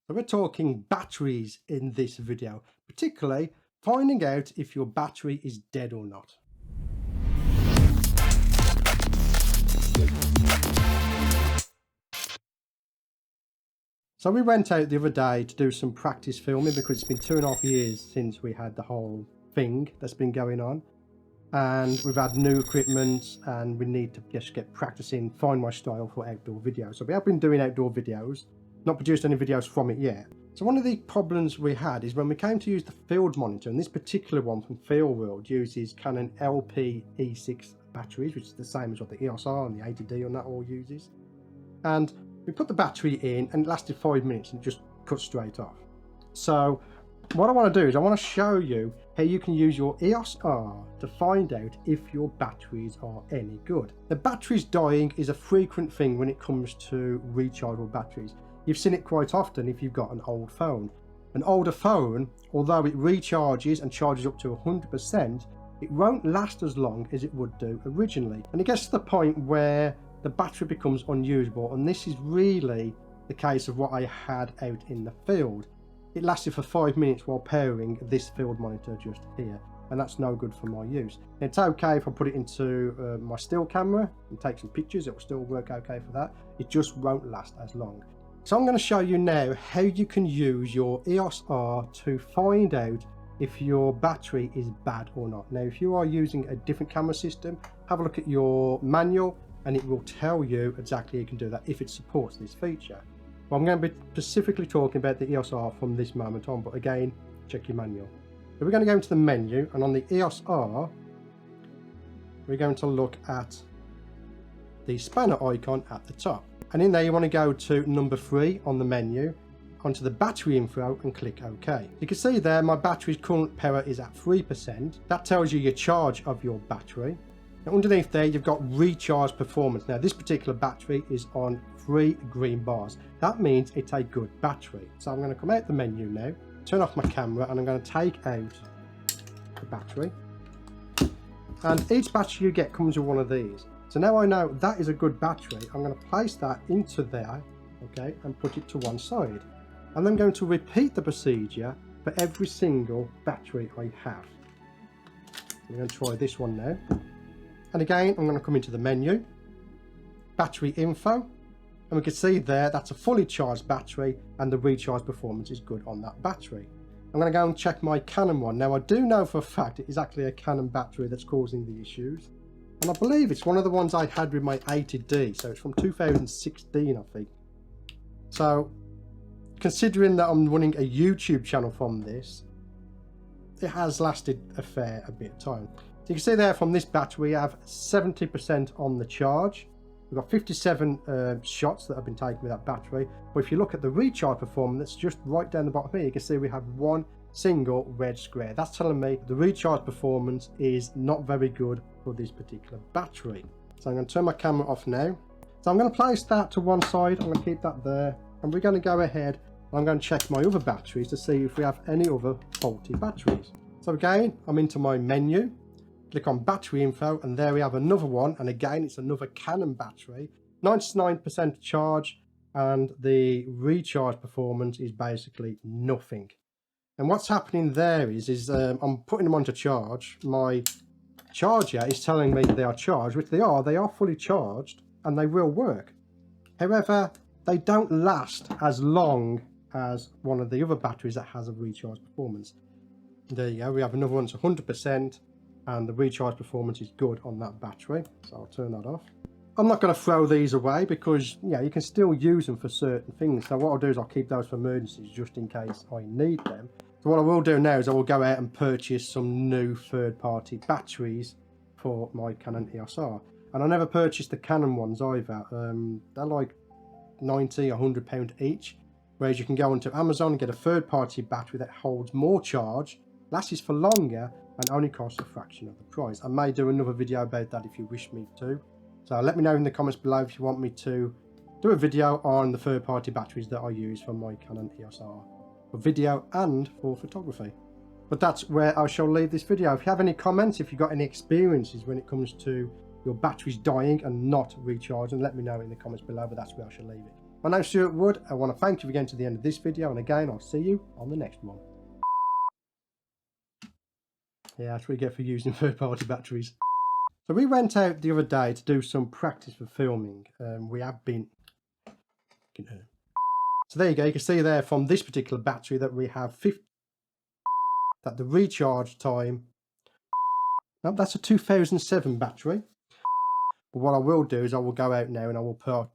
So we're talking batteries in this video, particularly finding out if your battery is dead or not. So we went out the other day to do some practice filming because it's been 2.5 years since we had the whole thing that's been going on. And we've had new equipment and we need to just get practicing, find my style for outdoor videos. So we have been doing outdoor videos, not produced any videos from it yet. So one of the problems we had is when we came to use the field monitor, and this particular one from Field World uses Canon E6 batteries, which is the same as what the EOS R and the 80D on that all uses. And we put the battery in and it lasted 5 minutes and just cut straight off. So what I want to do is I want to show you how you can use your EOS R to find out if your batteries are any good. The batteries dying is a frequent thing when it comes to rechargeable batteries. You've seen it quite often if you've got an old phone. An older phone, although it recharges and charges up to 100%, it won't last as long as it would do originally. And it gets to the point where the battery becomes unusable, and this is really the case of what I had out in the field. It lasted for 5 minutes while pairing this field monitor just here, and that's no good for my use. It's okay if I put it into my still camera and take some pictures, it will still work okay for that. It just won't last as long. So I'm going to show you now how you can use your EOS R to find out if your battery is bad or not. Now, if you are using a different camera system, have a look at your manual and it will tell you exactly how you can do that if it supports this feature. Well, I'm going to be specifically talking about the EOS R from this moment on, but again, check your manual. So we're going to go into the menu, and on the EOS R, we're going to look at the spanner icon at the top. And in there, you want to go to number 3 on the menu, onto the battery info and click OK. You can see there, my battery's current power is at 3%. That tells you your charge of your battery. Now, underneath there, you've got recharge performance. Now, this particular battery is on 3 green bars. That means it's a good battery. So I'm going to come out the menu now, turn off my camera, and I'm going to take out the battery. And each battery you get comes with one of these. So now I know that is a good battery. I'm going to place that into there, okay, and put it to one side. And I'm going to repeat the procedure for every single battery I have. I'm going to try this one now. And again, I'm going to come into the menu, battery info, and we can see there that's a fully charged battery and the recharge performance is good on that battery. I'm going to go and check my Canon one. Now, I do know for a fact it is actually a Canon battery that's causing the issues. And I believe it's one of the ones I had with my 80D, so it's from 2016, I think. So, considering that I'm running a YouTube channel from this, it has lasted a fair bit of time. So you can see there from this battery, we have 70% on the charge. We've got 57 shots that have been taken with that battery. But if you look at the recharge performance, just right down the bottom here, you can see we have one single red square. That's telling me the recharge performance is not very good for this particular battery. So I'm going to turn my camera off now. So I'm going to place that to one side. I'm going to keep that there. And we're going to go ahead and I'm going to check my other batteries to see if we have any other faulty batteries. So again, I'm into my menu. Click on battery info, and there we have another one, and again it's another Canon battery, 99% charge, and the recharge performance is basically nothing. And what's happening there is I'm putting them onto charge. My charger is telling me they are charged, which they are fully charged and they will work. However, they don't last as long as one of the other batteries that has a recharge performance. There you go, we have another one that's 100%. And the recharge performance is good on that battery, so I'll turn that off. I'm not going to throw these away because you can still use them for certain things. So what I'll do is I'll keep those for emergencies just in case I need them. So what I will do now is I will go out and purchase some new third-party batteries for my Canon EOS R. And I never purchased the Canon ones either. They're like £90 or £100 each, whereas you can go onto Amazon and get a third-party battery that holds more charge, lasts for longer, and only costs a fraction of the price. I may do another video about that if you wish me to. So let me know in the comments below if you want me to do a video on the third-party batteries that I use for my Canon EOS R, for video and for photography. But that's where I shall leave this video. If you have any comments, if you've got any experiences when it comes to your batteries dying and not recharging, let me know in the comments below, but that's where I shall leave it. My name's Stewart Wood. I want to thank you for getting to the end of this video, and again, I'll see you on the next one. Yeah, that's what you get for using third-party batteries. So we went out the other day to do some practice for filming. We have been... So there you go, you can see there from this particular battery that we have 50... that the recharge time... No, that's a 2007 battery. But what I will do is I will go out now and I will put...